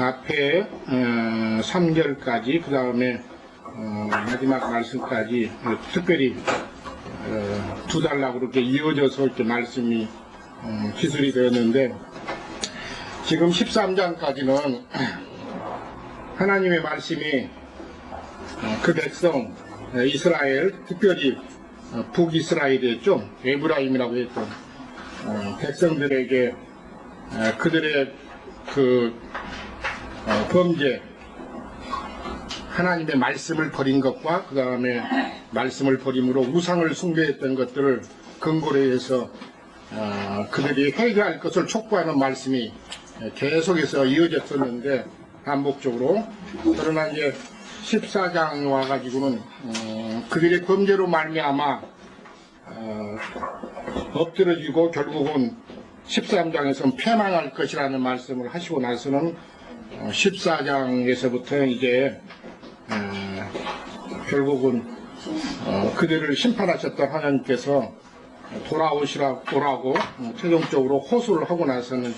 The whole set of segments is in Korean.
앞에 3절까지 그 다음에 마지막 말씀까지 특별히 두 달라고 그렇게 이어져서 이렇게 말씀이 기술이 되었는데, 지금 13장까지는 하나님의 말씀이 그 백성 이스라엘, 특별히 북이스라엘이었죠. 에브라임이라고 했던 백성들에게 그들의 그 범죄, 하나님의 말씀을 버린 것과 그 다음에 말씀을 버림으로 우상을 숭배했던 것들을 근거로 해서 그들이 회개할 것을 촉구하는 말씀이 계속해서 이어졌었는데, 반복적으로. 그러나 이제 14장 와가지고는 그들의 범죄로 말미암아 엎드러지고 결국은 13장에서는 패망할 것이라는 말씀을 하시고 나서는 14장에서부터 이제 결국은 그들을 심판하셨던 하나님께서 돌아오라고 최종적으로 호소를 하고 나서는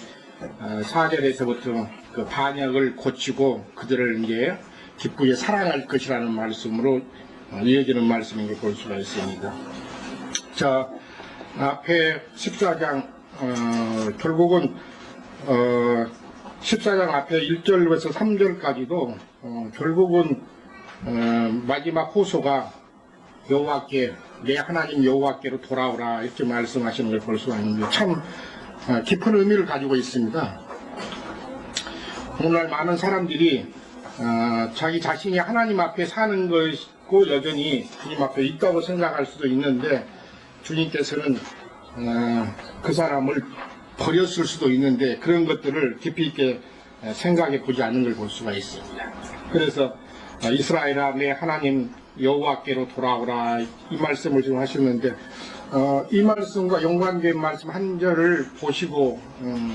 4절에서부터 그 반역을 고치고 그들을 이제 기쁘게 사랑할 것이라는 말씀으로 이어지는 말씀인 걸 볼 수가 있습니다. 자, 앞에 14장 결국은 14장 앞에 1절에서 3절까지도 결국은 마지막 호소가 여호와께, 내 하나님 여호와께로 돌아오라 이렇게 말씀하시는 걸 볼 수가 있는데, 참 깊은 의미를 가지고 있습니다. 오늘날 많은 사람들이 자기 자신이 하나님 앞에 사는 것이고 여전히 주님 앞에 있다고 생각할 수도 있는데, 주님께서는 그 사람을 버렸을 수도 있는데 그런 것들을 깊이 있게 생각해 보지 않는 걸 볼 수가 있습니다. 그래서 이스라엘아, 내 하나님 여호와께로 돌아오라 이 말씀을 지금 하셨는데, 이 말씀과 연관된 말씀 한 절을 보시고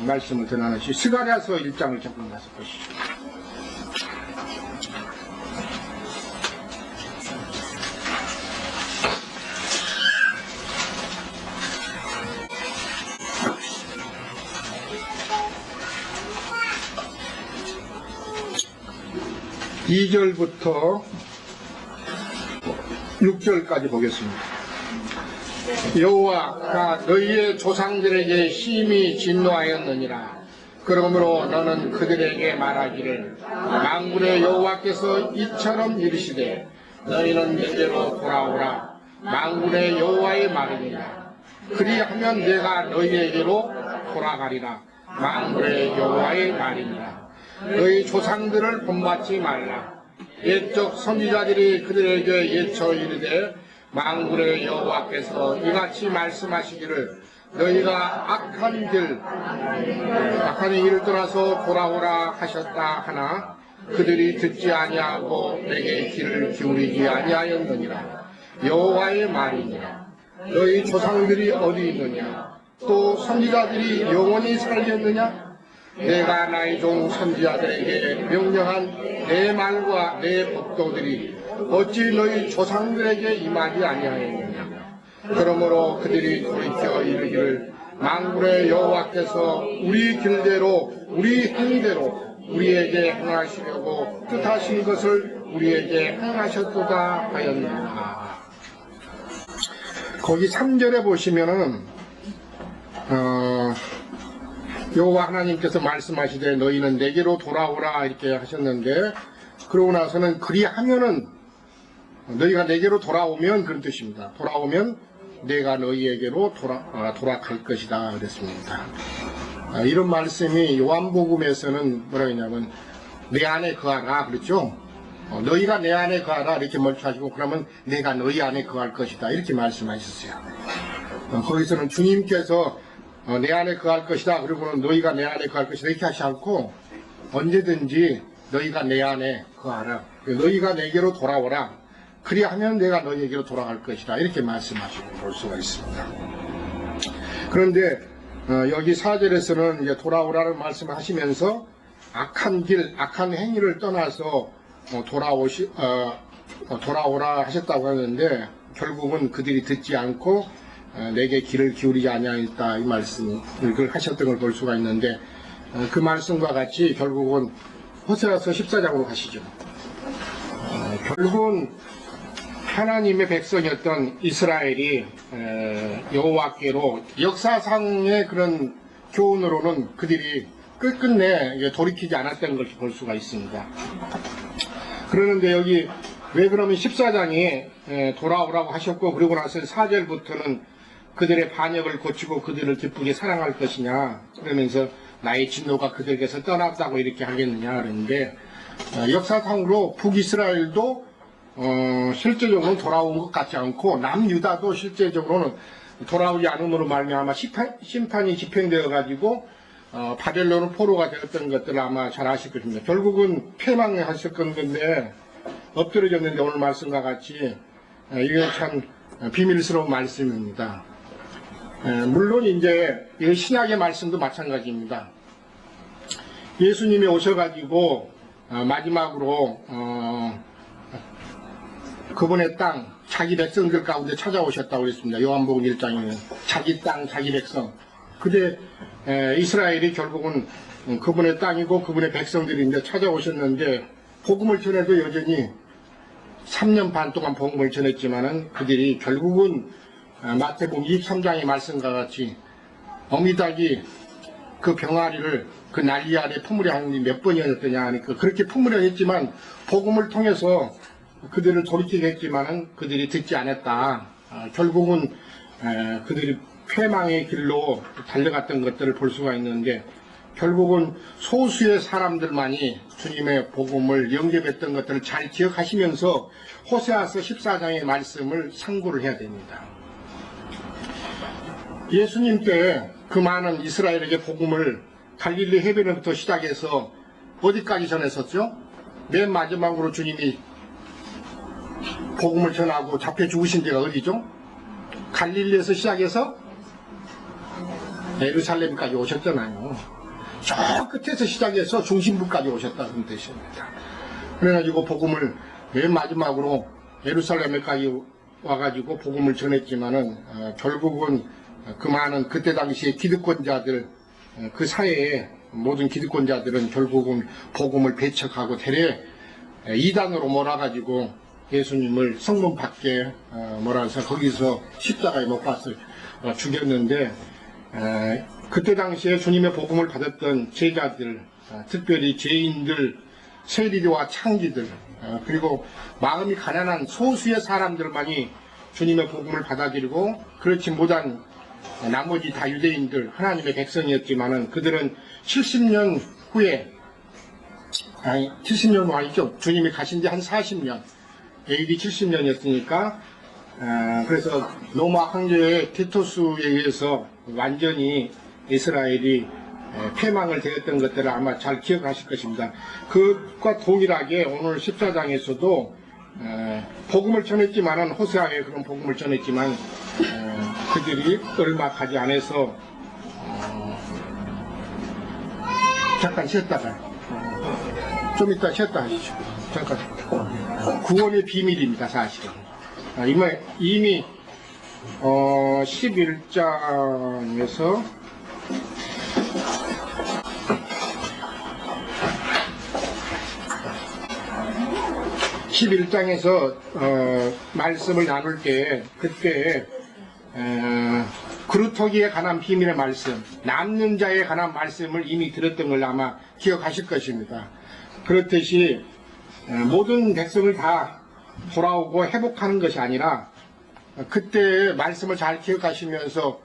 말씀을 더 나누시죠. 스가랴서 1장을 잠깐 가서 보시죠. 이 절부터 6절까지 보겠습니다. 여호와가 너희의 조상들에게 심히 진노하였느니라. 그러므로 너는 그들에게 말하기를, 만군의 여호와께서 이처럼 이르시되 너희는 내게로 돌아오라. 만군의 여호와의 말이니라. 그리하면 내가 너희에게로 돌아가리라. 만군의 여호와의 말이니라. 너희 조상들을 본받지 말라. 옛적 선지자들이 그들에게 예쳐 이르되, 만군의 여호와께서 이같이 말씀하시기를, 너희가 악한 길을 떠나서 돌아오라 하셨다 하나 그들이 듣지 아니하고 내게 귀를 기울이지 아니하였느니라. 여호와의 말이니라. 너희 조상들이 어디 있느냐? 또 선지자들이 영원히 살겠느냐? 내가 나의 종 선지자들에게 명령한 내 말과 내 법도들이 어찌 너희 조상들에게 임하지 아니하였느냐? 그러므로 그들이 돌이켜 이르기를, 만군의 여호와께서 우리 길대로 우리 행대로 우리에게 행하시려고 뜻하신 것을 우리에게 행하셨도다 하였느니라. 거기 3절에 보시면은 여호와 하나님께서 말씀하시되 너희는 내게로 돌아오라 이렇게 하셨는데, 그러고 나서는 그리하면은, 너희가 내게로 돌아오면 그런 뜻입니다. 돌아오면 내가 너희에게로 돌아갈 것이다 그랬습니다. 이런 말씀이 요한복음에서는 뭐라 했냐면 내 안에 거하라 그랬죠. 너희가 내 안에 거하라 이렇게 말씀하시고, 그러면 내가 너희 안에 거할 것이다 이렇게 말씀하셨어요. 거기서는 주님께서 내 안에 거할 것이다, 그리고는 너희가 내 안에 거할 것이다 이렇게 하지 않고, 언제든지 너희가 내 안에 거하라, 너희가 내게로 돌아오라, 그리하면 내가 너희에게로 돌아갈 것이다 이렇게 말씀하시고 볼 수가 있습니다. 그런데 여기 4절에서는 이제 돌아오라는 말씀을 하시면서 악한 길, 악한 행위를 떠나서 돌아오라 하셨다고 하는데, 결국은 그들이 듣지 않고 내게 귀를 기울이지 아니하였다 이 말씀을 하셨던 걸 볼 수가 있는데, 그 말씀과 같이 결국은 호세아서 14장으로 가시죠. 결국은 하나님의 백성이었던 이스라엘이 여호와께로 역사상의 그런 교훈으로는 그들이 끝끝내 돌이키지 않았다는 것을 볼 수가 있습니다. 그러는데 여기 왜 그러면 14장에 돌아오라고 하셨고 그리고 나서 4절부터는 그들의 반역을 고치고 그들을 기쁘게 사랑할 것이냐 그러면서 나의 진노가 그들에게서 떠났다고 이렇게 하겠느냐 그랬는데 역사상으로 북이스라엘도 실제적으로는 돌아온 것 같지 않고 남유다도 실제적으로는 돌아오지 않음으로 말미암아 심판이 집행되어 가지고 바벨론 포로가 되었던 것들을 아마 잘 아실 것입니다. 결국은 패망하실 건데 엎드려졌는데 오늘 말씀과 같이 이게 참 비밀스러운 말씀입니다. 물론 이제 이 신약의 말씀도 마찬가지입니다. 예수님이 오셔가지고 마지막으로 그분의 땅 자기 백성들 가운데 찾아오셨다고 그랬습니다. 요한복음 1장에는 자기 땅 자기 백성. 그때 이스라엘이 결국은 그분의 땅이고 그분의 백성들이 이제 찾아오셨는데 복음을 전해도 여전히 3년 반 동안 복음을 전했지만은 그들이 결국은 마태복음 23장의 말씀과 같이 어미닭이 그 병아리를 그 난리 아래 품으려 하는 게 몇 번이었느냐 하니까 그렇게 품으려 했지만 복음을 통해서 그들을 돌이키게 했지만은 그들이 듣지 않았다. 결국은 그들이 패망의 길로 달려갔던 것들을 볼 수가 있는데 결국은 소수의 사람들만이 주님의 복음을 영접했던 것들을 잘 기억하시면서 호세아서 14장의 말씀을 상고를 해야 됩니다. 예수님 때 그 많은 이스라엘에게 복음을 갈릴리 해변부터 시작해서 어디까지 전했었죠? 맨 마지막으로 주님이 복음을 전하고 잡혀 죽으신 데가 어디죠? 갈릴리에서 시작해서 예루살렘까지 오셨잖아요. 저 끝에서 시작해서 중심부까지 오셨다는 뜻입니다. 그래가지고 복음을 맨 마지막으로 예루살렘에까지 와가지고 복음을 전했지만은 결국은 그 많은 그때 당시에 기득권자들 그 사회에 모든 기득권자들은 결국은 복음을 배척하고 대래 이단으로 몰아가지고 예수님을 성문 밖에 몰아서 거기서 십자가에 못 박아서 죽였는데 그때 당시에 주님의 복음을 받았던 제자들 특별히 죄인들 세리와 창기들 그리고 마음이 가난한 소수의 사람들만이 주님의 복음을 받아들이고 그렇지 못한 나머지 다 유대인들 하나님의 백성이었지만은 그들은 70년 후에 아니 70년 후 아니죠. 주님이 가신 지 한 40년 AD 70년이었으니까 그래서 로마 황제의 티토스에 의해서 완전히 이스라엘이 패망을 되었던 것들을 아마 잘 기억하실 것입니다. 그것과 동일하게 오늘 14장에서도 복음을 전했지만은 호세아에 그런 복음을 전했지만 그들이 얼마 가지 않아서 잠깐 쉬었다가 좀 이따 쉬었다 하시죠. 잠깐 구원의 비밀입니다. 사실은 이미 11장에서 말씀을 나눌 때 그때 그루터기에 관한 비밀의 말씀, 남는 자에 관한 말씀을 이미 들었던 걸 아마 기억하실 것입니다. 그렇듯이 모든 백성을 다 돌아오고 회복하는 것이 아니라 그때 말씀을 잘 기억하시면서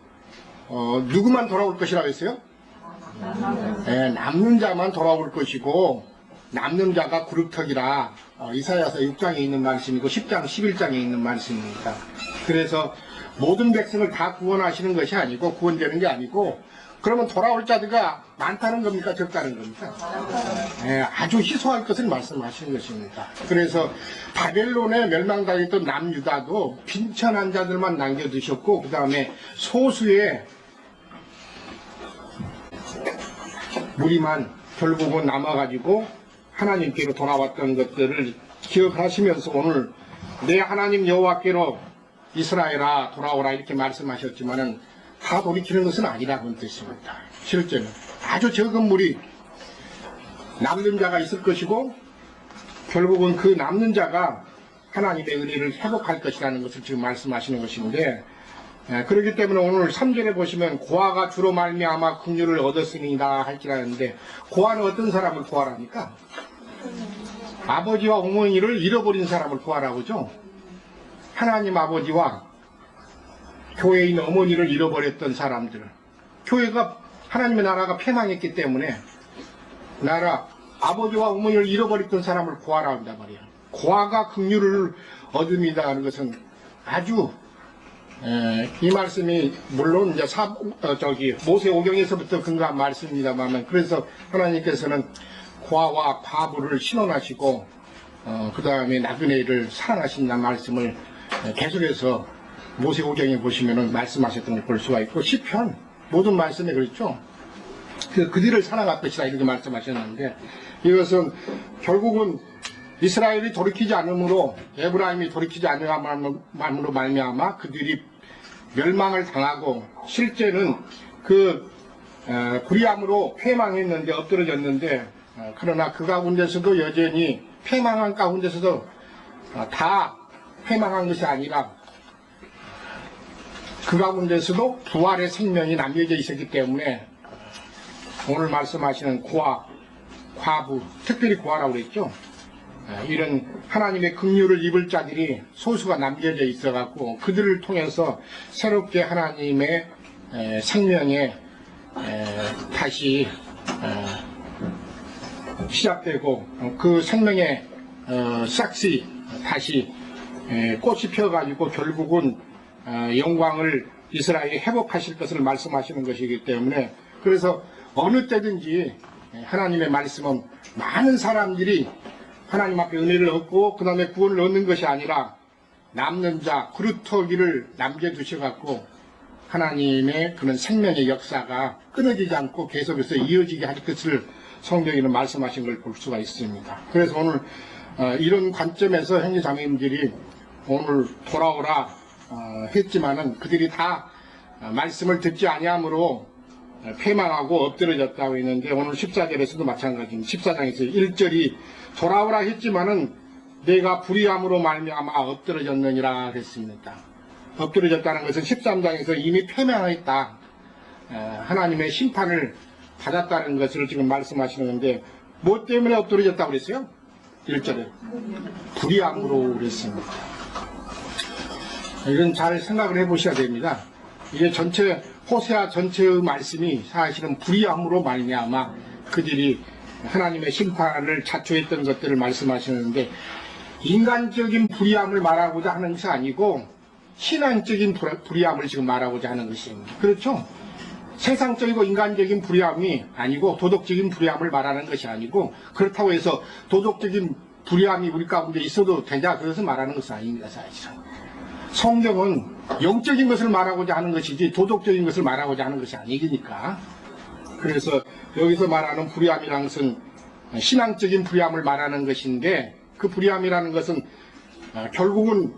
누구만 돌아올 것이라고 했어요? 남는 자만 돌아올 것이고 남는 자가 그루터기라 이사야서 6장에 있는 말씀이고 10장, 11장에 있는 말씀입니다. 그래서 모든 백성을 다 구원하시는 것이 아니고 구원되는 게 아니고 그러면 돌아올 자들가 많다는 겁니까? 적다는 겁니까? 아주 희소할 것을 말씀하시는 것입니다. 그래서 바벨론에 멸망당했던 남유다도 빈천한 자들만 남겨두셨고 그 다음에 소수의 무리만 결국은 남아가지고 하나님께로 돌아왔던 것들을 기억하시면서 오늘 내 하나님 여호와께로 이스라엘아 돌아오라 이렇게 말씀하셨지만은 다 돌이키는 것은 아니라는 뜻입니다. 실제는 아주 적은 무리 남는 자가 있을 것이고 결국은 그 남는 자가 하나님의 은혜를 회복할 것이라는 것을 지금 말씀하시는 것인데, 그렇기 때문에 오늘 3절에 보시면 고아가 주로 말미암아 긍휼을 얻었으니라 할지라는데, 고아는 어떤 사람을 고아랍니까? 아버지와 어머니를 잃어버린 사람을 고아라고 하죠. 하나님 아버지와 교회에 있는 어머니를 잃어버렸던 사람들, 교회가 하나님의 나라가 폐망했기 때문에 아버지와 어머니를 잃어버렸던 사람을 고아라고 한단 말이에요. 고아가 긍휼을 얻음이다 하는 것은 아주 이 말씀이 물론 이제 모세오경에서부터 근거한 말씀입니다만, 그래서 하나님께서는 고아와 과부를 신원하시고 그 다음에 나그네를 사랑하신다는 말씀을 계속해서 모세오경에 보시면은 말씀하셨던 걸 볼 수가 있고, 시편 모든 말씀에 그렇죠. 그들을 사랑할 것이다 이렇게 말씀하셨는데, 이것은 결국은 이스라엘이 돌이키지 않으므로, 에브라임이 돌이키지 않음으로 말미암아 그들이 멸망을 당하고, 실제는 그 불의함으로 패망했는데 엎드러졌는데, 그러나 그 가운데서도 여전히 패망한 가운데서도 다 패망한 것이 아니라 그 가운데서도 부활의 생명이 남겨져 있었기 때문에 오늘 말씀하시는 고아, 과부, 특별히 고아라고 그랬죠. 이런 하나님의 긍휼을 입을 자들이 소수가 남겨져 있어갖고 그들을 통해서 새롭게 하나님의 생명에 다시 시작되고, 그 생명의 싹시 다시 꽃이 피어가지고 결국은 영광을 이스라엘이 회복하실 것을 말씀하시는 것이기 때문에, 그래서 어느 때든지 하나님의 말씀은 많은 사람들이 하나님 앞에 은혜를 얻고 그 다음에 구원을 얻는 것이 아니라 남는 자, 그루터기를 남겨두셔갖고 하나님의 그런 생명의 역사가 끊어지지 않고 계속해서 이어지게 할 것을 성경에는 말씀하신 걸 볼 수가 있습니다. 그래서 오늘 이런 관점에서 형제 자매님들이 오늘 돌아오라 했지만은 그들이 다 말씀을 듣지 아니함으로 패망하고 엎드러졌다고 했는데, 오늘 14절에서도 마찬가지입니다. 14장에서 1절이 돌아오라 했지만은 내가 불의함으로 말미암아 엎드러졌느니라 했습니다. 엎드러졌다는 것은 13장에서 이미 패망했다, 하나님의 심판을 받았다는 것을 지금 말씀하시는 건데, 뭐 때문에 엎드러졌다고 그랬어요? 1절에 불의함으로 그랬습니다. 이건 잘 생각을 해보셔야 됩니다. 이게 전체 호세아 전체의 말씀이 사실은 불의함으로 말미암아 그들이 하나님의 심판을 자초했던 것들을 말씀하시는데, 인간적인 불의함을 말하고자 하는 것이 아니고 신앙적인 불의함을 지금 말하고자 하는 것입니다. 그렇죠? 세상적이고 인간적인 불의함이 아니고 도덕적인 불의함을 말하는 것이 아니고, 그렇다고 해서 도덕적인 불의함이 우리 가운데 있어도 되냐, 그것을 말하는 것은 아닙니다. 사실은 성경은 영적인 것을 말하고자 하는 것이지 도덕적인 것을 말하고자 하는 것이 아니니까. 그래서 여기서 말하는 불의함이라는 것은 신앙적인 불의함을 말하는 것인데, 그 불의함이라는 것은 결국은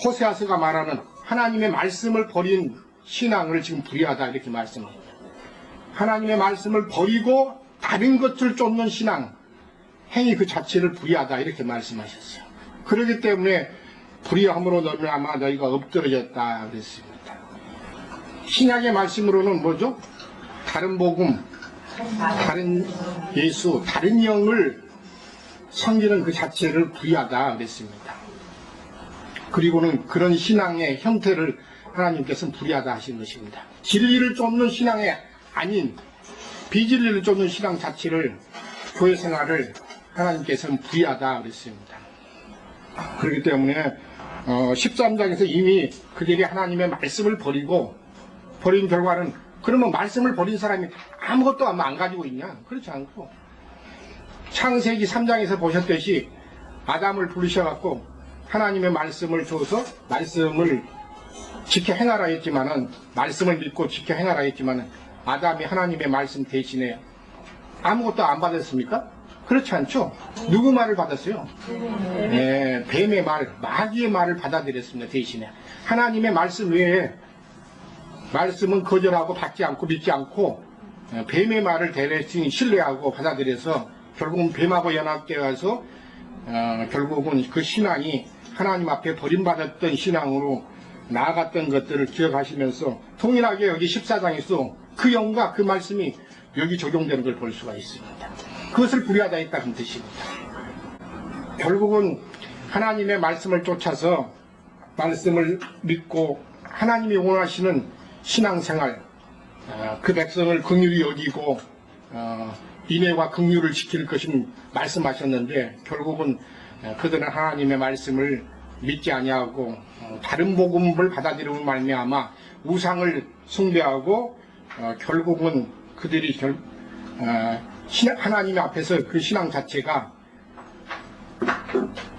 호세아서가 말하는 하나님의 말씀을 버린 신앙을 지금 불의하다 이렇게 말씀합니다. 하나님의 말씀을 버리고 다른 것을 쫓는 신앙, 행위 그 자체를 불의하다 이렇게 말씀하셨어요. 그렇기 때문에 불의함으로 너는 아마 너희가 엎드러졌다 그랬습니다. 신약의 말씀으로는 뭐죠? 다른 복음, 다른 예수, 다른 영을 섬기는 그 자체를 불의하다 그랬습니다. 그리고는 그런 신앙의 형태를 하나님께서는 불의하다 하신 것입니다. 진리를 쫓는 신앙이 아닌 비진리를 쫓는 신앙 자체를, 교회 생활을 하나님께서는 불의하다 그랬습니다. 그렇기 때문에 13장에서 이미 그들이 하나님의 말씀을 버린 결과는, 그러면 말씀을 버린 사람이 아무것도 안 가지고 있냐? 그렇지 않고, 창세기 3장에서 보셨듯이 아담을 부르셔갖고 하나님의 말씀을 줘서 말씀을 지켜 행하라 했지만은, 말씀을 믿고 지켜 행하라 했지만은 아담이 하나님의 말씀 대신에 아무것도 안 받았습니까? 그렇지 않죠? 누구 말을 받았어요? 네, 뱀의 말, 마귀의 말을 받아들였습니다. 대신에 하나님의 말씀 외에 말씀은 거절하고 받지 않고 믿지 않고 뱀의 말을 대신 신뢰하고 받아들여서 결국은 뱀하고 연합되어서 결국은 그 신앙이 하나님 앞에 버림받았던 신앙으로 나아갔던 것들을 기억하시면서 동일하게 여기 14장에서 그 영과 그 말씀이 여기 적용되는 걸 볼 수가 있습니다. 그것을 불의하다 했다는 뜻입니다. 결국은 하나님의 말씀을 쫓아서 말씀을 믿고 하나님이 원하시는 신앙생활, 그 백성을 긍휼히 여기고 인애와 긍휼을 지킬 것을 말씀하셨는데 결국은 그들은 하나님의 말씀을 믿지 아니하고 다른 복음을 받아들이는 말미암아 우상을 숭배하고 결국은 그들이 하나님 앞에서 그 신앙 자체가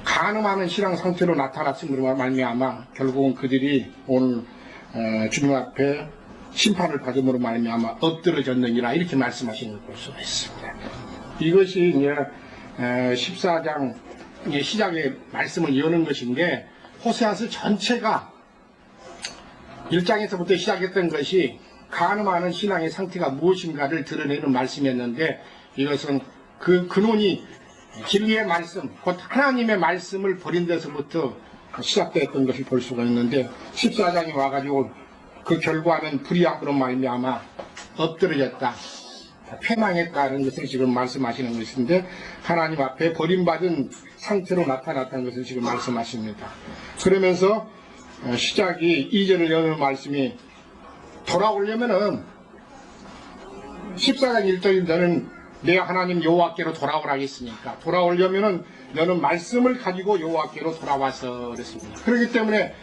간음하는 신앙 상태로 나타났음으로 말미암아 결국은 그들이 오늘 주님 앞에 심판을 받음으로 말미암아 엎드러졌느니라 이렇게 말씀하시는 걸 볼 수가 있습니다. 이것이 이제 14장의 시작의 말씀을 여는 것인데 호세아서 전체가 1장에서부터 시작했던 것이 간음하는 신앙의 상태가 무엇인가를 드러내는 말씀이었는데 이것은 그 근원이 진리의 말씀, 곧 하나님의 말씀을 버린 데서부터 시작되었던 것을 볼 수가 있는데 14장에 와가지고 그 결과는 불의함으로 말미암아 엎드러졌다, 패망했다는 것을 지금 말씀하시는 것인데 하나님 앞에 버림받은 상태로 나타났다는 것을 지금 말씀하십니다. 그러면서 시작이 2절을 여는 말씀이 돌아오려면은 14장 1절에 너는 내 하나님 여호와께로 돌아오라 했으니까 돌아오려면은 너는 말씀을 가지고 여호와께로 돌아와서 그랬습니다. 그렇기 때문에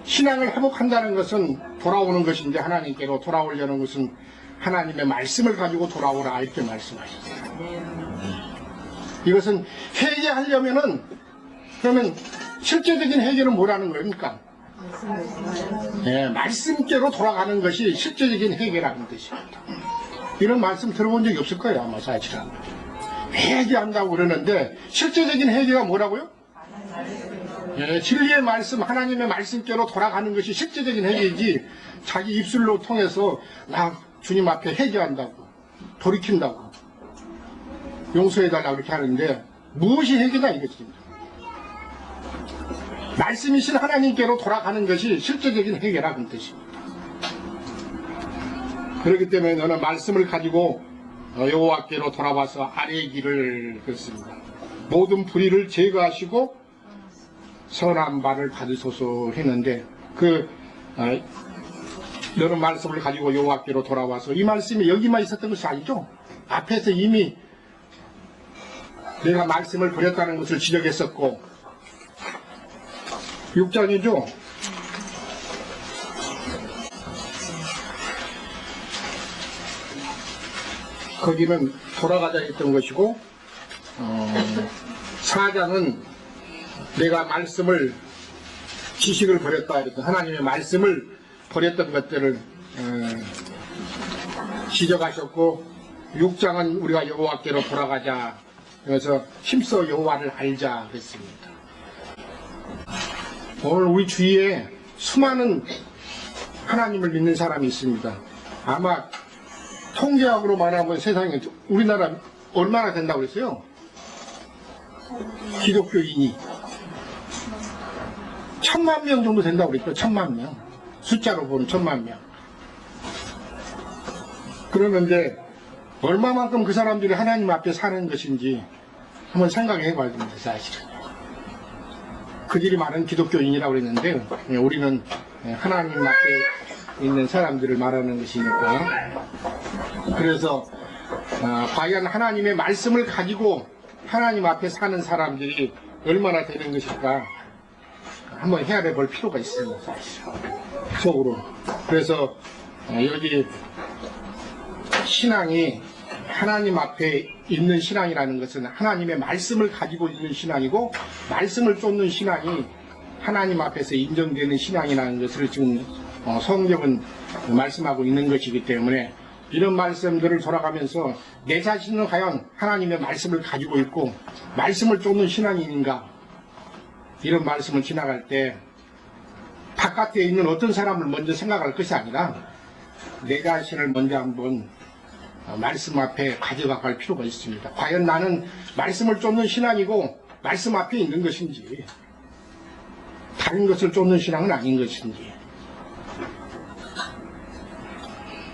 신앙을 회복한다는 것은 돌아오는 것인데 하나님께로 돌아오려는 것은 하나님의 말씀을 가지고 돌아오라 이렇게 말씀하셨어요. 이것은 회개하려면은 그러면 실제적인 회개는 뭐라는 겁니까? 네, 말씀께로 돌아가는 것이 실제적인 회개라는 뜻입니다. 이런 말씀 들어본 적이 없을 거예요 아마 사실은. 회개한다고 그러는데 실제적인 회개가 뭐라고요? 예, 진리의 말씀, 하나님의 말씀께로 돌아가는 것이 실제적인 회개이지 자기 입술로 통해서 나 주님 앞에 회개한다고 돌이킨다고 용서해달라고 이렇게 하는데 무엇이 회개다 이것입니다. 말씀이신 하나님께로 돌아가는 것이 실제적인 회개라는 뜻입니다. 그렇기 때문에 너는 말씀을 가지고 여호와께로 돌아와서 아래의 길을 걷습니다. 모든 불의를 제거하시고 선한 말을 받으소서 했는데 너는 말씀을 가지고 여호와께로 돌아와서 이 말씀이 여기만 있었던 것이 아니죠. 앞에서 이미 내가 말씀을 버렸다는 것을 지적했었고 6장이죠. 거기는 돌아가자 했던 것이고 4장은 내가 말씀을 지식을 버렸다 했던 하나님의 말씀을 버렸던 것들을 지적하셨고 6장은 우리가 여호와께로 돌아가자 그래서 힘써 여호와를 알자 그랬습니다. 오늘 우리 주위에 수많은 하나님을 믿는 사람이 있습니다. 아마 통계학으로 말하면 세상에 우리나라 얼마나 된다고 그랬어요? 기독교인이 1000만 명 정도 된다고 그랬죠. 1000만 명. 숫자로 보면 1000만 명. 그러는데 얼마만큼 그 사람들이 하나님 앞에 사는 것인지 한번 생각해 봐야 됩니다. 사실은. 그들이 말하는 기독교인이라고 그랬는데 우리는 하나님 앞에 있는 사람들을 말하는 것이니까 그래서 과연 하나님의 말씀을 가지고 하나님 앞에 사는 사람들이 얼마나 되는 것일까 한번 헤아려 볼 필요가 있습니다. 사실 속으로. 그래서 여기 신앙이 하나님 앞에 있는 신앙이라는 것은 하나님의 말씀을 가지고 있는 신앙이고 말씀을 쫓는 신앙이 하나님 앞에서 인정되는 신앙이라는 것을 지금 성경은 말씀하고 있는 것이기 때문에 이런 말씀들을 돌아가면서 내 자신은 과연 하나님의 말씀을 가지고 있고 말씀을 쫓는 신앙인인가 이런 말씀을 지나갈 때 바깥에 있는 어떤 사람을 먼저 생각할 것이 아니라 내 자신을 먼저 한번 말씀 앞에 가져갈 필요가 있습니다. 과연 나는 말씀을 쫓는 신앙이고 말씀 앞에 있는 것인지, 다른 것을 쫓는 신앙은 아닌 것인지.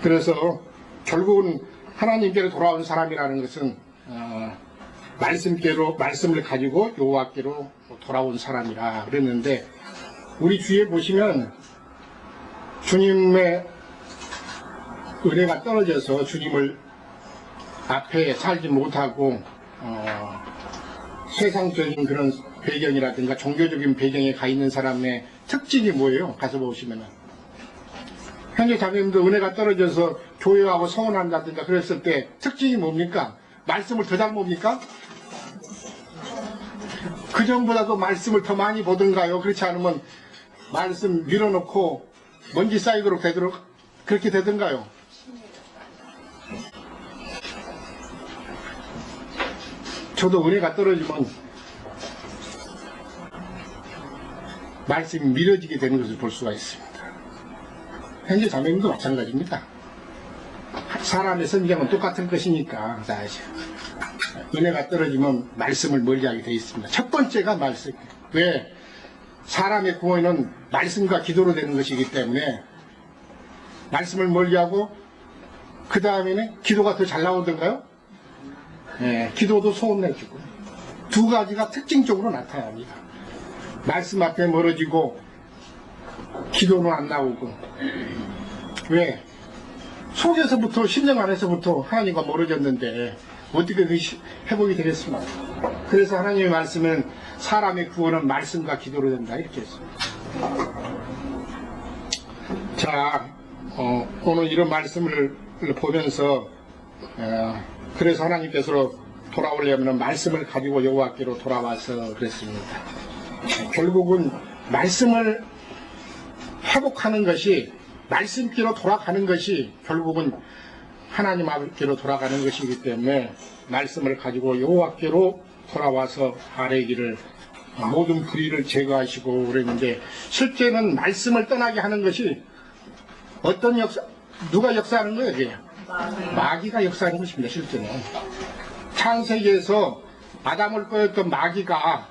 그래서 결국은 하나님께로 돌아온 사람이라는 것은 말씀을 가지고 여호와께로 돌아온 사람이라 그랬는데, 우리 주위에 보시면 주님의 은혜가 떨어져서 주님을 앞에 살지 못하고 세상적인 그런 배경이라든가 종교적인 배경에 가 있는 사람의 특징이 뭐예요? 가서 보시면은 현재 자매님도 은혜가 떨어져서 교회하고 서운한다든가 그랬을 때 특징이 뭡니까? 말씀을 더 잘 봅니까? 그전보다도 말씀을 더 많이 보던가요? 그렇지 않으면 말씀 밀어놓고 먼지 쌓이도록 되도록 그렇게 되던가요? 저도 은혜가 떨어지면 말씀이 미뤄지게 되는 것을 볼 수가 있습니다. 현재 자매님도 마찬가지입니다. 사람의 성경은 똑같은 것이니까 사실 은혜가 떨어지면 말씀을 멀리하게 되어 있습니다. 첫 번째가 말씀. 왜? 사람의 구원은 말씀과 기도로 되는 것이기 때문에 말씀을 멀리하고 그 다음에는 기도가 더 잘 나오던가요? 네, 기도도 소원내주고 두 가지가 특징적으로 나타납니다. 말씀 앞에 멀어지고 기도는 안 나오고. 왜? 속에서부터 심령 안에서부터 하나님과 멀어졌는데 어떻게 그 회복이 되겠습니까? 그래서 하나님의 말씀은 사람의 구원은 말씀과 기도로 된다 이렇게 했습니다. 자, 오늘 이런 말씀을 보면서 그래서 하나님께서 돌아오려면 말씀을 가지고 여호와께로 돌아와서 그랬습니다. 결국은 말씀을 회복하는 것이, 말씀께로 돌아가는 것이 결국은 하나님 앞께로 돌아가는 것이기 때문에 말씀을 가지고 여호와께로 돌아와서 아뢰기를 모든 불의를 제거하시고 그랬는데, 실제는 말씀을 떠나게 하는 것이 어떤 역사, 누가 역사하는 거예요? 이게? 마귀가 역사하는 것입니다. 실제는 창세기에서 아담을 꼬였던 마귀가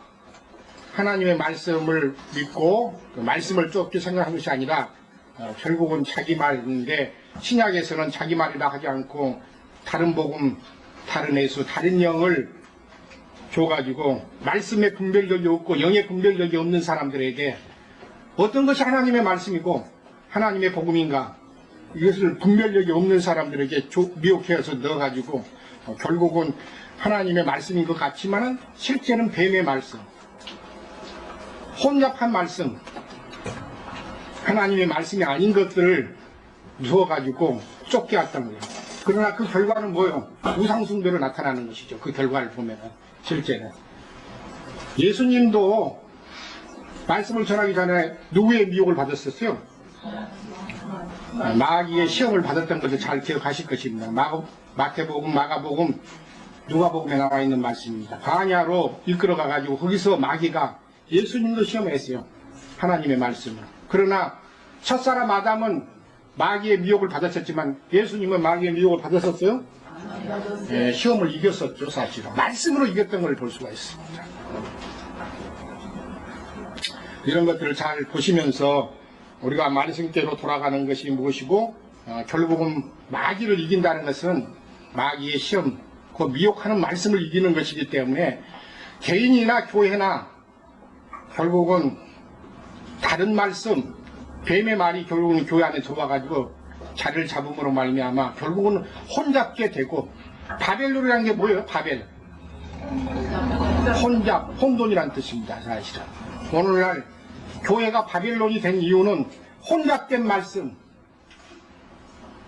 하나님의 말씀을 믿고 그 말씀을 쫓기 생각한 것이 아니라 결국은 자기 말인데, 신약에서는 자기 말이라 하지 않고 다른 복음, 다른 예수, 다른 영을 줘가지고 말씀의 분별력이 없고 영의 분별력이 없는 사람들에게 어떤 것이 하나님의 말씀이고 하나님의 복음인가, 이것을 분별력이 없는 사람들에게 미혹해서 넣어가지고 결국은 하나님의 말씀인 것 같지만은 실제는 뱀의 말씀, 혼잡한 말씀, 하나님의 말씀이 아닌 것들을 누워가지고 쫓게 했던 거예요. 그러나 그 결과는 뭐예요? 우상숭배로 나타나는 것이죠. 그 결과를 보면은 실제는 예수님도 말씀을 전하기 전에 누구의 미혹을 받았었어요? 마귀의 시험을 받았던 것을 잘 기억하실 것입니다. 마태복음, 마가복음, 누가복음에 나와 있는 말씀입니다. 광야로 이끌어가 가지고 거기서 마귀가 예수님도 시험했어요. 하나님의 말씀을. 그러나 첫사람 아담은 마귀의 미혹을 받았었지만 예수님은 마귀의 미혹을 받았었어요? 네, 시험을 이겼었죠. 사실은 말씀으로 이겼던 걸 볼 수가 있습니다. 이런 것들을 잘 보시면서 우리가 말씀께로 돌아가는 것이 무엇이고, 결국은 마귀를 이긴다는 것은 마귀의 시험, 그 미혹하는 말씀을 이기는 것이기 때문에 개인이나 교회나 결국은 다른 말씀, 뱀의 말이 결국은 교회 안에 들어와가지고 자리를 잡음으로 말미암아 결국은 혼잡게 되고, 바벨론이라는 게 뭐예요? 바벨, 혼잡, 혼돈이라는 뜻입니다. 사실은 오늘날 교회가 바빌론이 된 이유는 혼잡된 말씀,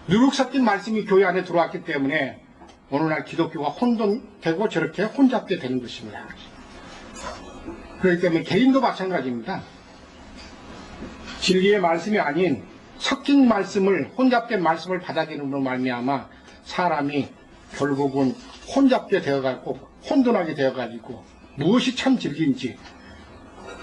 누룩 섞인 말씀이 교회 안에 들어왔기 때문에 오늘날 기독교가 혼돈되고 저렇게 혼잡게 되는 것입니다. 그렇기 때문에 개인도 마찬가지입니다. 진리의 말씀이 아닌 섞인 말씀을, 혼잡된 말씀을 받아들이는 말미암아 사람이 결국은 혼잡게 되어가고 혼돈하게 되어가지고 무엇이 참 진리인지,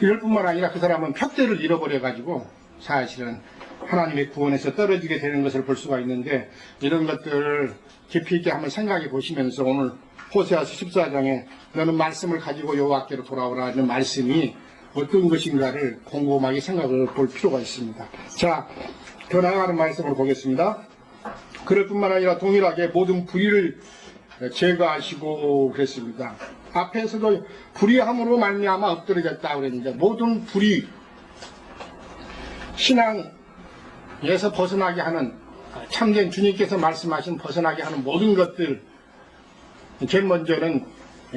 이럴 뿐만 아니라 그 사람은 푯대를 잃어버려가지고 사실은 하나님의 구원에서 떨어지게 되는 것을 볼 수가 있는데, 이런 것들을 깊이 있게 한번 생각해 보시면서 오늘 호세아서 14장에 너는 말씀을 가지고 여호와께로 돌아오라는 말씀이 어떤 것인가를 곰곰하게 생각을 볼 필요가 있습니다. 자, 더 나아가는 말씀을 보겠습니다. 그럴 뿐만 아니라 동일하게 모든 불의를 제거하시고 그랬습니다. 앞에서도 불의함으로 말미암아 엎드려졌다 그랬는데, 모든 불의, 신앙에서 벗어나게 하는, 참된 주님께서 말씀하신 벗어나게 하는 모든 것들, 제일 먼저는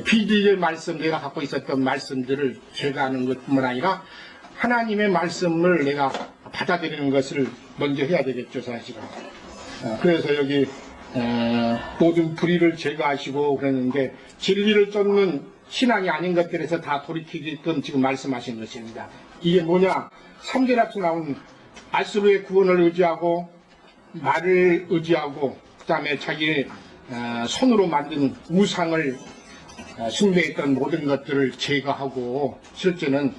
비디의 말씀, 내가 갖고 있었던 말씀들을 제거하는 것뿐만 아니라 하나님의 말씀을 내가 받아들이는 것을 먼저 해야 되겠죠, 사실은. 그래서 여기 모든 불의를 제거하시고 그랬는데, 진리를 쫓는 신앙이 아닌 것들에서 다 돌이키게끔 지금 말씀하신 것입니다. 이게 뭐냐? 3절 앞에 나온 알수로의 구원을 의지하고, 말을 의지하고, 그 다음에 자기 손으로 만든 우상을 숭배했던 모든 것들을 제거하고, 실제는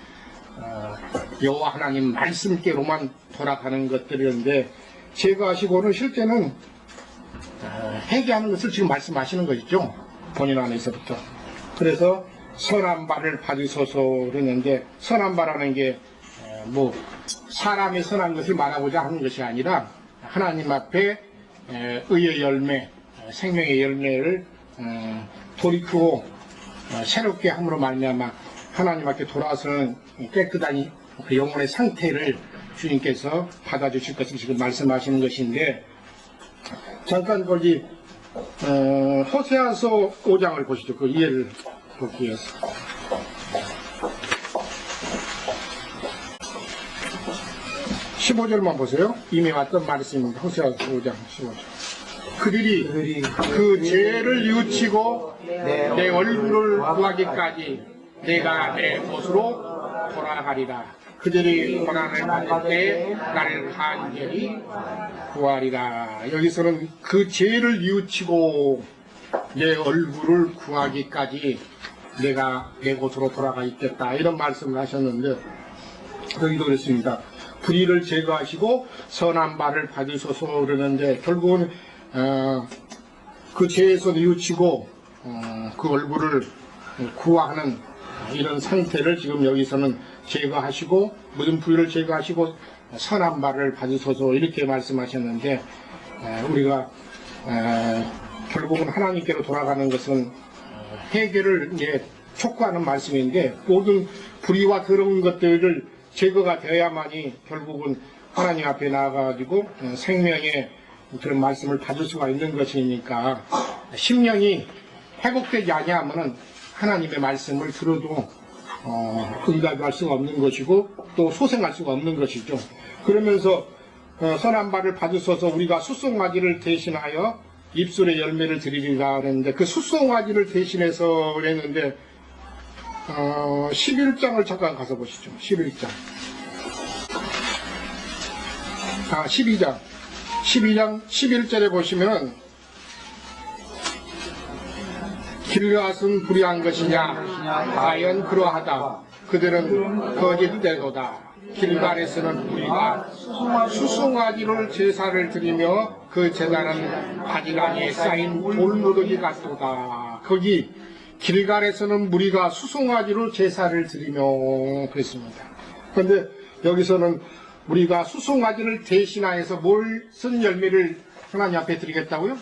여호와 하나님 말씀께로만 돌아가는 것들이었는데, 제거하시고는 실제는 회개하는 것을 지금 말씀하시는 것이죠, 본인 안에서부터. 그래서 선한 바를 받으소서 그랬는데, 선한 바라는 게 뭐 사람의 선한 것을 말하고자 하는 것이 아니라 하나님 앞에 의의 열매, 생명의 열매를 돌이키고 새롭게 함으로 말미암아 하나님 앞에 돌아와서는 깨끗한 그 영혼의 상태를 주님께서 받아주실 것을 지금 말씀하시는 것인데, 잠깐 거기 호세아서 5장을 보시죠. 그 이해를 돕기 위해서. 15절만 보세요. 이미 왔던 말씀입니다. 호세아서 5장 15절. 그들이 그 죄를 뉘우치고 내 얼굴을 구하기까지 내가 내 곳으로 돌아가리라. 그들이 고난을 받을 때 나를 간절히 구하리라. 여기서는 그 죄를 뉘우치고 내 얼굴을 구하기까지 내가 내 곳으로 돌아가 있겠다, 이런 말씀을 하셨는데, 여기도 그랬습니다. 불의를 제거하시고 선한 바를 받으소서 그러는데, 결국은 그 죄에서 뉘우치고 그 얼굴을 구하는 이런 상태를 지금 여기서는 제거하시고, 모든 불의를 제거하시고 선한 바를 받으소서 이렇게 말씀하셨는데, 우리가 결국은 하나님께로 돌아가는 것은 회개를 이제 촉구하는 말씀인데, 모든 불의와 더러운 것들을 제거가 되어야만이 결국은 하나님 앞에 나아가지고 생명의 그런 말씀을 받을 수가 있는 것이니까, 심령이 회복되지 아니하면은 하나님의 말씀을 들어도 응답할 수가 없는 것이고 또 소생할 수가 없는 것이죠. 그러면서 선한 바를 받으소서 우리가 수송아지를 대신하여 입술의 열매를 드리리라 그랬는데, 그 수송아지를 대신해서 그랬는데 11장을 잠깐 가서 보시죠. 11장. 12장 11절에 보시면, 길르앗은 불의한 것이냐? 과연 그러하다. 그들은 거짓되도다. 길갈에서는 우리가 수송아지를 제사를 드리며 그 제단은 바지락에 쌓인 돌무더기 같도다. 거기 길갈에서는 우리가 수송아지로 제사를 드리며 그랬습니다. 그런데 여기서는 우리가 수송아지를 대신하여서 무슨 열매를 하나님 앞에 드리겠다고요?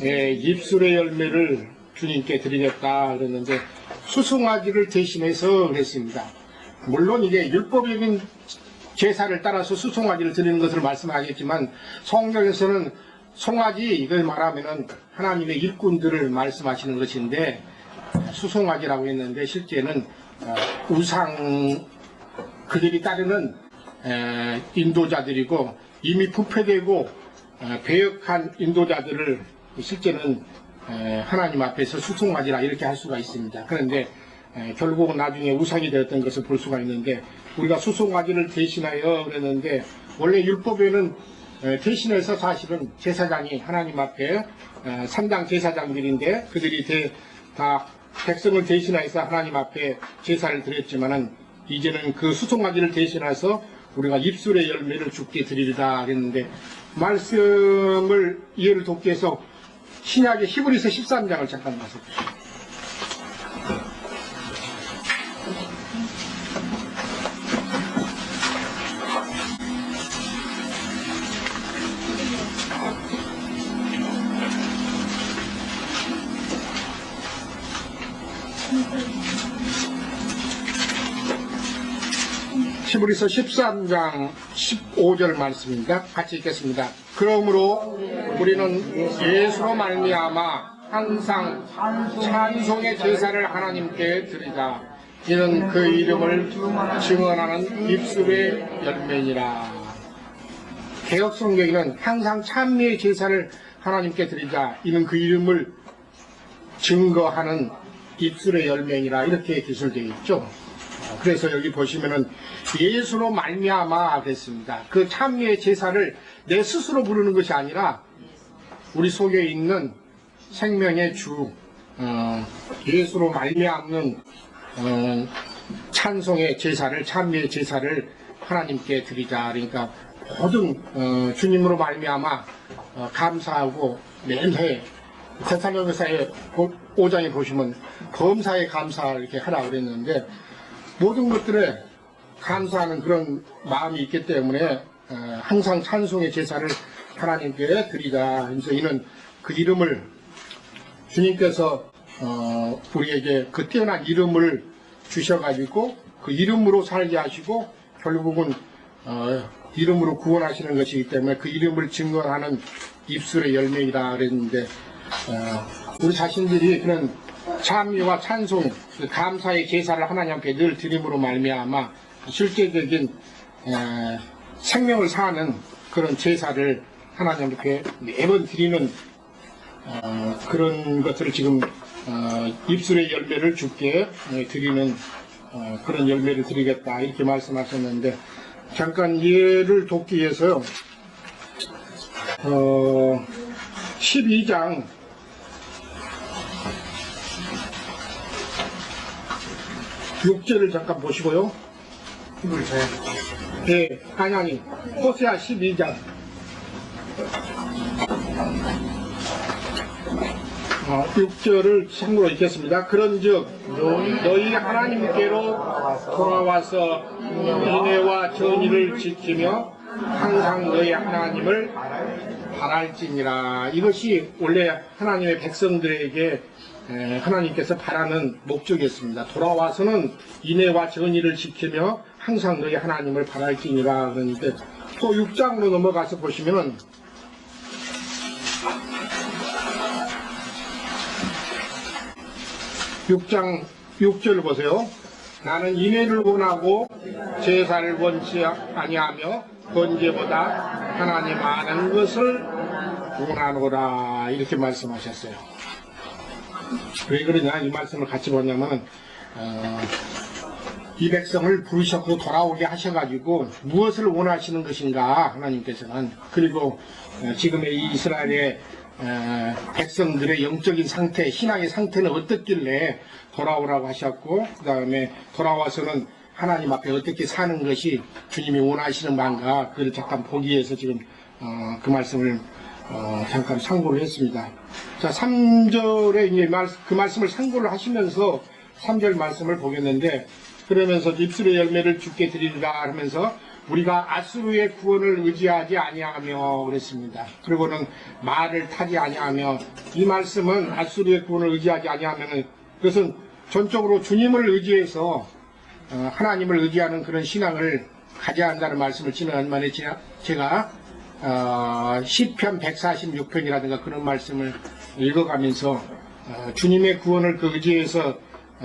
입술의 열매를 주님께 드리겠다 그랬는데, 수송아지를 대신해서 그랬습니다. 물론 이게 율법적인 제사를 따라서 수송아지를 드리는 것을 말씀하겠지만, 성경에서는 송아지, 이걸 말하면은 하나님의 일꾼들을 말씀하시는 것인데, 수송아지라고 했는데 실제는 우상, 그들이 따르는 인도자들이고, 이미 부패되고 배역한 인도자들을 실제는 하나님 앞에서 수송아지라 이렇게 할 수가 있습니다. 그런데 결국은 나중에 우상이 되었던 것을 볼 수가 있는데, 우리가 수송아지를 대신하여 그랬는데, 원래 율법에는 대신해서 사실은 제사장이 하나님 앞에 3당 제사장들인데, 그들이 다 백성을 대신해서 하나님 앞에 제사를 드렸지만은, 이제는 그 수송아지를 대신해서 우리가 입술의 열매를 주께 드리리다 그랬는데, 말씀을 이해를 돕기 위해서 신약의 히브리서 13장을 잠깐 봐서 보시죠. 히브리서 13장 15절 말씀입니다. 같이 읽겠습니다. 그러므로 우리는 예수로 말미암아 항상 찬송의 제사를 하나님께 드리자. 이는 그 이름을 증언하는 입술의 열매니라. 개역성경에는 항상 찬미의 제사를 하나님께 드리자. 이는 그 이름을 증거하는 입술의 열매니라. 이렇게 기술되어 있죠. 그래서 여기 보시면은 예수로 말미암아 그랬습니다. 그 찬미의 제사를 내 스스로 부르는 것이 아니라 우리 속에 있는 생명의 주 예수로 말미암는 찬송의 제사를, 찬미의 제사를 하나님께 드리자. 그러니까 모든 주님으로 말미암아 감사하고 매해 데살로니가서의 5장에 보시면 범사에 감사 이렇게 하라 그랬는데, 모든 것들에 감사하는 그런 마음이 있기 때문에 항상 찬송의 제사를 하나님께 드리자. 그래서 이는 그 이름을 주님께서 우리에게 그 뛰어난 이름을 주셔가지고 그 이름으로 살게 하시고 결국은 이름으로 구원하시는 것이기 때문에 그 이름을 증거하는 입술의 열매이다 그랬는데, 우리 자신들이 그런 찬미와 찬송, 그 감사의 제사를 하나님 앞에 늘 드림으로 말미암아 실제적인 생명을 사는 그런 제사를 하나님 앞에 매번 드리는 그런 것들을 지금 입술의 열매를 주께 드리는 그런 열매를 드리겠다 이렇게 말씀하셨는데, 잠깐 이해를 돕기 위해서요, 12장 6절을 잠깐 보시고요. 네, 아니 호세아 12장 6절을 참고로 읽겠습니다. 그런즉 너희 하나님께로 돌아와서 인애와 정의를 지키며 항상 너희 하나님을 바랄지니라. 이것이 원래 하나님의 백성들에게 하나님께서 바라는 목적이었습니다. 돌아와서는 인애와 정의를 지키며 항상 너희 하나님을 바랄지니라. 그러는데 또 6장으로 넘어가서 보시면은 6장 6절 보세요. 나는 인애를 원하고 제사를 원치 아니하며 번제보다 하나님 아는 것을 원하노라. 이렇게 말씀하셨어요. 왜 그러냐, 이 말씀을 같이 보냐면 이 백성을 부르셨고 돌아오게 하셔가지고 무엇을 원하시는 것인가 하나님께서는, 그리고 지금의 이 이스라엘의 백성들의 영적인 상태, 신앙의 상태는 어떻길래 돌아오라고 하셨고, 그 다음에 돌아와서는 하나님 앞에 어떻게 사는 것이 주님이 원하시는 바인가, 그걸 잠깐 보기 위해서 지금 그 말씀을 잠깐 참고를 했습니다. 자, 3절에 이제 그 말씀을 참고를 하시면서 3절 말씀을 보겠는데, 그러면서 입술의 열매를 주께 드리리라 하면서 우리가 아수르의 구원을 의지하지 아니하며 그랬습니다. 그리고는 말을 타지 아니하며, 이 말씀은 아수르의 구원을 의지하지 아니하면 그것은 전적으로 주님을 의지해서 하나님을 의지하는 그런 신앙을 가져야 한다는 말씀을 지난번에 제가 시편 146편이라든가 그런 말씀을 읽어가면서 주님의 구원을 그 의지해서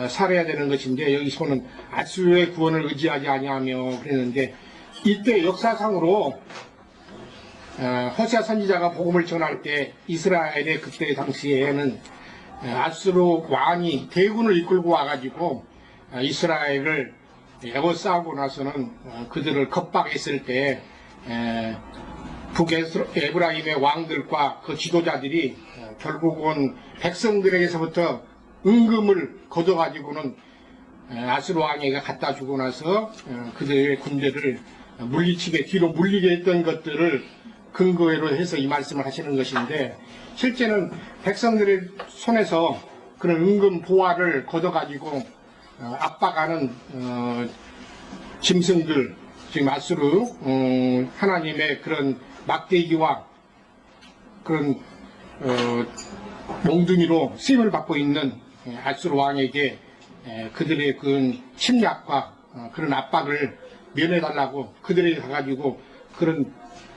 살아야 되는 것인데, 여기서는 아수르의 구원을 의지하지 아니하며 그랬는데, 이때 역사상으로 호세아 선지자가 복음을 전할 때 이스라엘의 그때 당시에는 아수르 왕이 대군을 이끌고 와가지고 이스라엘을 에워싸고 나서는 그들을 겁박했을 때 북에브라임의 왕들과 그 지도자들이 결국은 백성들에게서부터 은금을 거둬가지고는 아수르 왕에게 갖다 주고 나서 그들의 군대를 물리치게 뒤로 물리게 했던 것들을 근거로 해서 이 말씀을 하시는 것인데, 실제는 백성들의 손에서 그런 은금 보화를 걷어가지고 압박하는 짐승들, 지금 아수르 하나님의 그런 막대기와 그런 몽둥이로 쓰임을 받고 있는 아수르 왕에게 그들의 그 침략과 그런 압박을 면해달라고 그들에게 가가지고 그런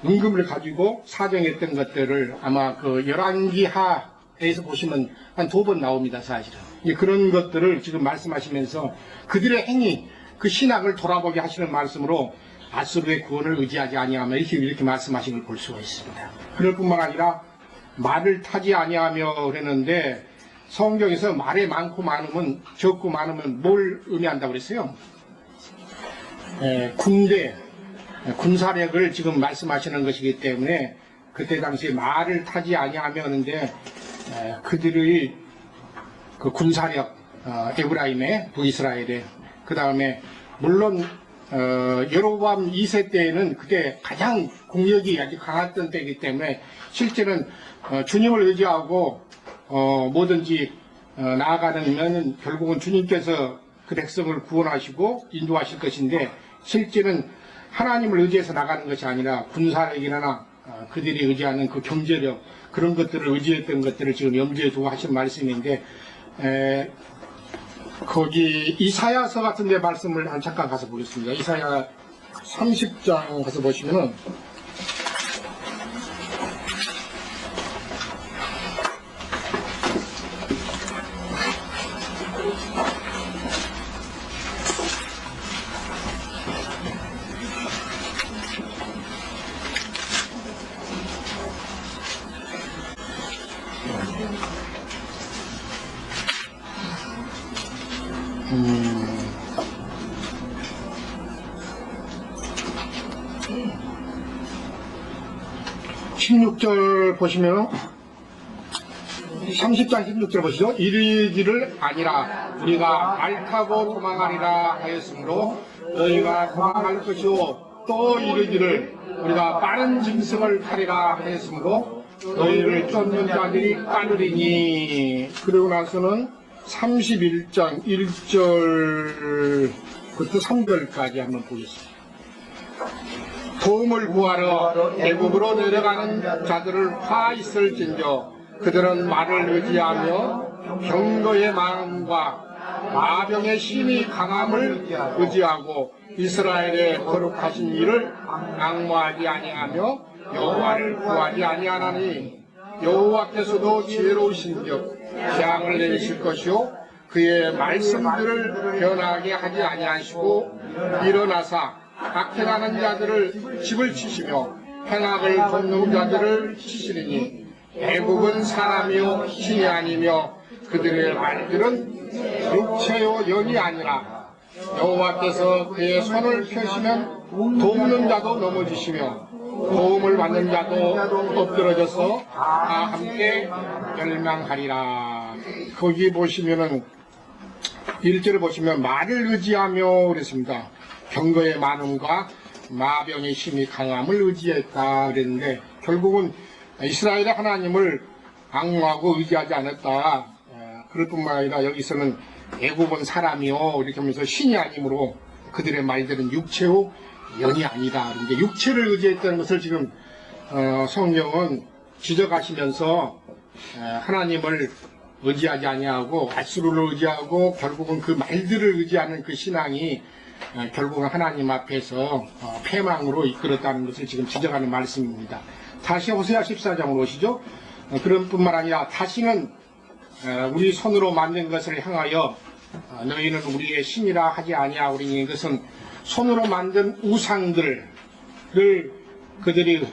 은금을 가지고 사정했던 것들을 아마 그 열왕기하에서 보시면 한 2번 나옵니다, 사실은. 그런 것들을 지금 말씀하시면서 그들의 행위, 그 신앙을 돌아보게 하시는 말씀으로 아수르의 구원을 의지하지 아니하며 이렇게 말씀하시는 걸 볼 수가 있습니다. 그럴 뿐만 아니라 말을 타지 아니하며 그랬는데, 성경에서 말에 많고 많으면, 적고 많으면 뭘 의미한다고 그랬어요? 군대, 군사력을 지금 말씀하시는 것이기 때문에 그때 당시에 말을 타지 아니하며 하는데 그들의 그 군사력, 에브라임의 북이스라엘의, 그 다음에 물론 여로보암 2세 때에는 그게 가장 국력이 아주 강했던 때이기 때문에 실제는 주님을 의지하고 뭐든지 나아가는 결국은 주님께서 그 백성을 구원하시고 인도하실 것인데, 실제는 하나님을 의지해서 나가는 것이 아니라 군사력이나 그들이 의지하는 그 경제력, 그런 것들을 의지했던 것들을 지금 염두에 두고 하신 말씀인데, 거기 이사야서 같은 데 말씀을 잠깐 가서 보겠습니다. 이사야 30장 가서 보시면은 (16절) 보시면 30장 16절 보시죠. 이르기를 아니라 우리가 말 타고 도망하리라 하였으므로 너희가 도망할 것이요, 또 이르기를 우리가 빠른 짐승을 타리라 하였으므로 너희를 쫓는 자들이 빠르리니. 그러고 나서는 31장 1절부터 3절까지 한번 보겠습니다. 도움을 구하러 애굽으로 내려가는 자들을 화 있을진저 그들은 말을 의지하며 병거의 마음과 마병의 힘이 강함을 의지하고 이스라엘의 거룩하신 이를 앙모하지 아니하며 여호와를 구하지 아니하나니, 여호와께서도 지혜로우신즉 재앙을 내리실 것이요 그의 말씀들을 변하게 하지 아니하시고 일어나사 악행하는 자들을 집을 치시며 행악을 돕는 자들을 치시리니, 애국은 사람이요 신이 아니며 그들의 말들은 육체요 영이 아니라 여호와께서 그의 손을 펴시면 돕는 자도 넘어지시며 도움을 받는 자도 엎드러져서 다 함께 멸망하리라. 거기 보시면은 1절을 보시면 말을 의지하며 그랬습니다. 병거의 많음과 마병의 힘이 강함을 의지했다 그랬는데, 결국은 이스라엘의 하나님을 앙모하고 의지하지 않았다. 그럴 뿐만 아니라 여기서는 애굽은 사람이요 이렇게 하면서 신이 아니므로 그들의 말들은 육체요 영이 아니다. 그런데 육체를 의지했다는 것을 지금 성경은 지적하시면서 하나님을 의지하지 아니하고 아수르를 의지하고 결국은 그 말들을 의지하는 그 신앙이 결국은 하나님 앞에서 패망으로 이끌었다는 것을 지금 지적하는 말씀입니다. 다시 호세아 14장으로 오시죠. 그런 뿐만 아니라 다시는 우리 손으로 만든 것을 향하여 너희는 우리의 신이라 하지 아니하오리니, 이것은 손으로 만든 우상들을 그들이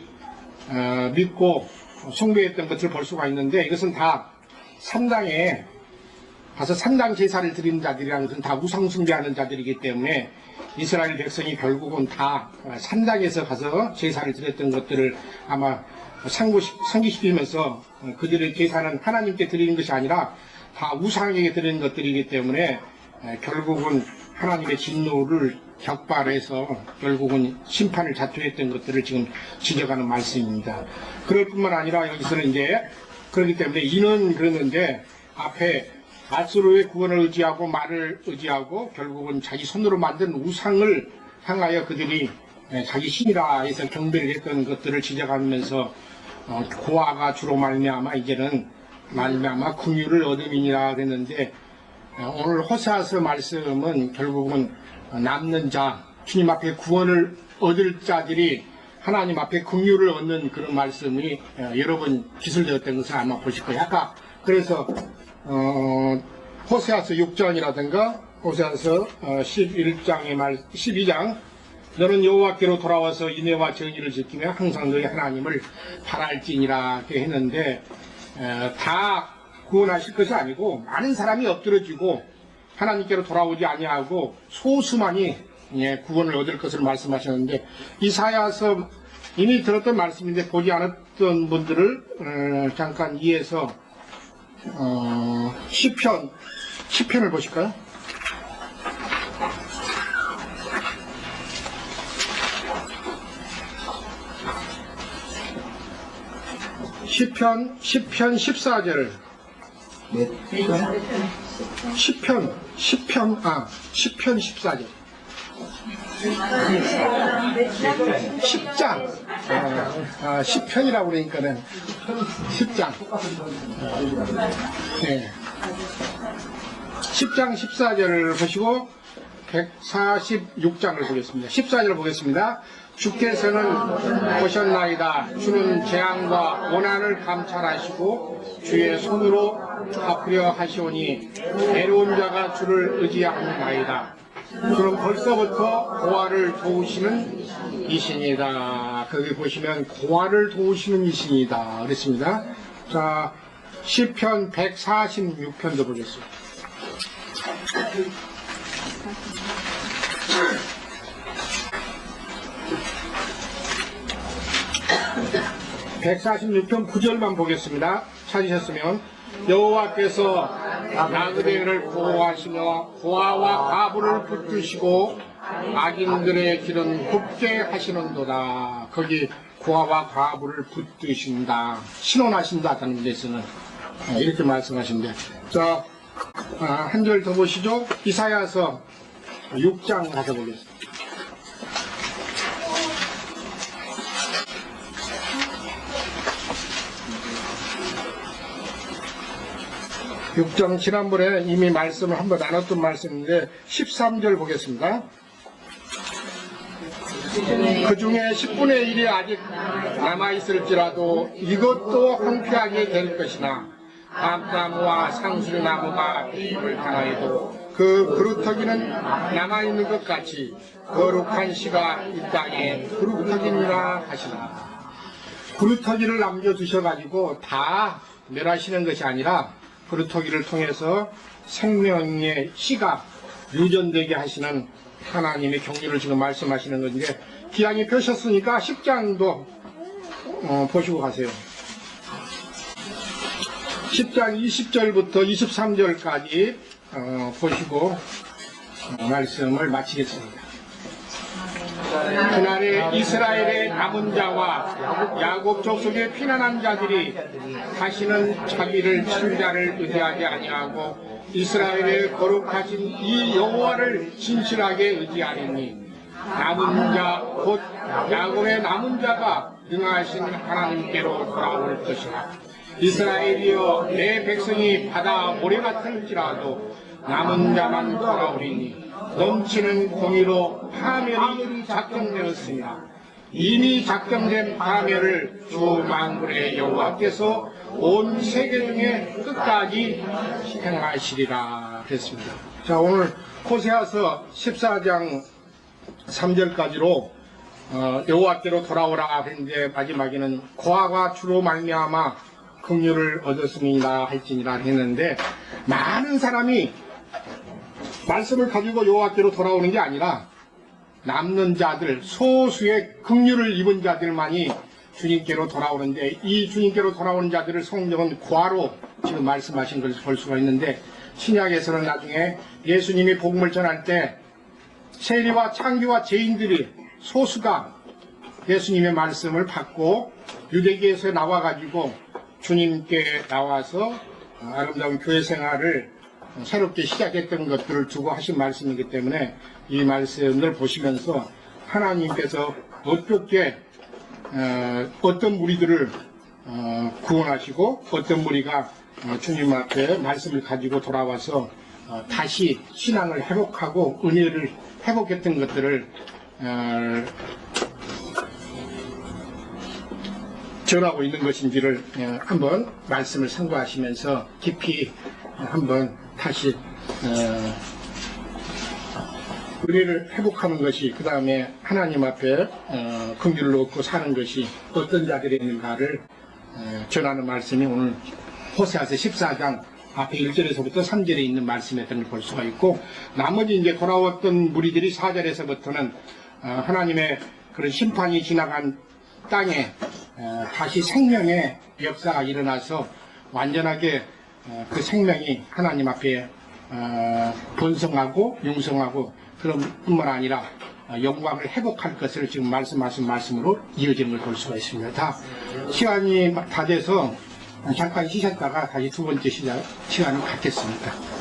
믿고 숭배했던 것을 볼 수가 있는데, 이것은 다 산당에 가서 산당 제사를 드리는 자들이라는 것은 다 우상 숭배하는 자들이기 때문에 이스라엘 백성이 결국은 다 산당에서 가서 제사를 드렸던 것들을 아마 상기시키면서 그들의 제사는 하나님께 드리는 것이 아니라 다 우상에게 드리는 것들이기 때문에 결국은 하나님의 진노를 격발해서 결국은 심판을 자초했던 것들을 지금 지적하는 말씀입니다. 그럴 뿐만 아니라 여기서는 이제 그렇기 때문에 이는 그러는데 앞에 스스로의 구원을 의지하고 말을 의지하고 결국은 자기 손으로 만든 우상을 향하여 그들이 자기 신이라 해서 경배를 했던 것들을 지적하면서 고아가 주로 말미암아 이제는 말미암아 긍휼을 얻음이니라 그랬는데 오늘 호세아서 말씀은 결국은 남는 자, 주님 앞에 구원을 얻을 자들이 하나님 앞에 긍휼을 얻는 그런 말씀이 여러 번 기술되었던 것을 아마 보실 거예요. 아까 그래서 호세아서 6장이라든가 호세아서 12장 너는 여호와께로 돌아와서 인애와 정의를 지키며 항상 너희 하나님을 바랄지니라 이렇게 했는데 다 구원하실 것이 아니고 많은 사람이 엎드러지고 하나님께로 돌아오지 아니하고 소수만이 구원을 얻을 것을 말씀하셨는데 이사야서 이미 들었던 말씀인데 보지 않았던 분들을 잠깐 이해해서 시편을 보실까요? 시편 14절. 네. 10편 14절. 10장. 10편이라고 그러니까는 10장. 네. 10장 14절을 보시고 146장을 보겠습니다. 14절을 보겠습니다. 주께서는 보셨나이다. 주는 재앙과 고난을 감찰하시고 주의 손으로 갚으려 하시오니 애로운 자가 주를 의지하나이다. 그럼 벌써부터 고아를 도우시는 이신이다. 거기 보시면 고아를 도우시는 이신이다 그랬습니다. 자, 시편 146편도 보겠습니다. 146편 9절만 보겠습니다. 찾으셨으면 여호와께서 나그네를 보호하시며 고아와 과부를 붙드시고 악인들의 길은 굽게 하시는도다. 거기 고아와 과부를 붙드신다, 신원하신다 하는 데서는 이렇게 말씀하신데, 자, 한 절 더 보시죠. 이사야서 6장 가서 보겠습니다. 6장 지난번에 이미 말씀을 한번 나눴던 말씀인데 13절 보겠습니다. 그 중에 10분의 1이 아직 남아있을지라도 이것도 황폐하게 될 것이나 밤나무와 상술나무가 비임을 당하여도 그 그루터기는 남아있는 것 같이 거룩한 씨가 이 땅에 그루터기니라 하시나. 그루터기를 남겨두셔가지고 다 멸하시는 것이 아니라 그루터기를 통해서 생명의 씨가 유전되게 하시는 하나님의 경륜을 지금 말씀하시는 건데, 기왕이 펴셨으니까 10장도 보시고 가세요. 10장 20절부터 23절까지 보시고 말씀을 마치겠습니다. 그날에 이스라엘의 남은 자와 야곱 족속의 피난한 자들이 다시는 자기를 친 자를 의지하지 아니하고 이스라엘의 거룩하신 이 여호와를 진실하게 의지하리니 남은 자 곧 야곱의 남은 자가 능하신 하나님께로 돌아올 것이라. 이스라엘이여 내 백성이 바다 모래 같을지라도 남은 자만 돌아오리니 넘치는 공의로 파멸이 작정되었으나 이미 작정된 파멸을 주 만군의 여호와께서 온 세계 중에 끝까지 행하시리라 했습니다. 자, 오늘 호세아서 14장 3절까지로 여호와께로 돌아오라 했는데 마지막에는 고아가 주로 말미암아 긍휼을 얻었음이라 할지니라 했는데, 많은 사람이 말씀을 가지고 여호와께로 돌아오는 게 아니라 남는 자들, 소수의 긍휼을 입은 자들만이 주님께로 돌아오는데, 이 주님께로 돌아오는 자들을 성경은 고아로 지금 말씀하신 것을 볼 수가 있는데, 신약에서는 나중에 예수님이 복음을 전할 때 세리와 창기와 죄인들이 소수가 예수님의 말씀을 받고 유대교에서 나와가지고 주님께 나와서 아름다운 교회 생활을 새롭게 시작했던 것들을 두고 하신 말씀이기 때문에 이 말씀을 보시면서 하나님께서 어떻게 어떤 무리들을 구원하시고 어떤 무리가 주님 앞에 말씀을 가지고 돌아와서 다시 신앙을 회복하고 은혜를 회복했던 것들을 전하고 있는 것인지를 한번 말씀을 상고하시면서 깊이 한번 다시 은혜를 회복하는 것이 그 다음에 하나님 앞에 긍휼을 얻고 사는 것이 어떤 자들이 있는가를 전하는 말씀이 오늘 호세아서 14장 앞에 1절에서부터 3절에 있는 말씀이었던 걸 볼 수가 있고, 나머지 이제 돌아왔던 무리들이 4절에서부터는 하나님의 그런 심판이 지나간 땅에 다시 생명의 역사가 일어나서 완전하게 그 생명이 하나님 앞에 번성하고 융성하고 그런 뿐만 아니라 영광을 회복할 것을 지금 말씀하신 말씀으로 이어지는 걸 볼 수가 있습니다. 다 시간이 다 돼서 잠깐 쉬셨다가 다시 두 번째 시간을 갖겠습니다.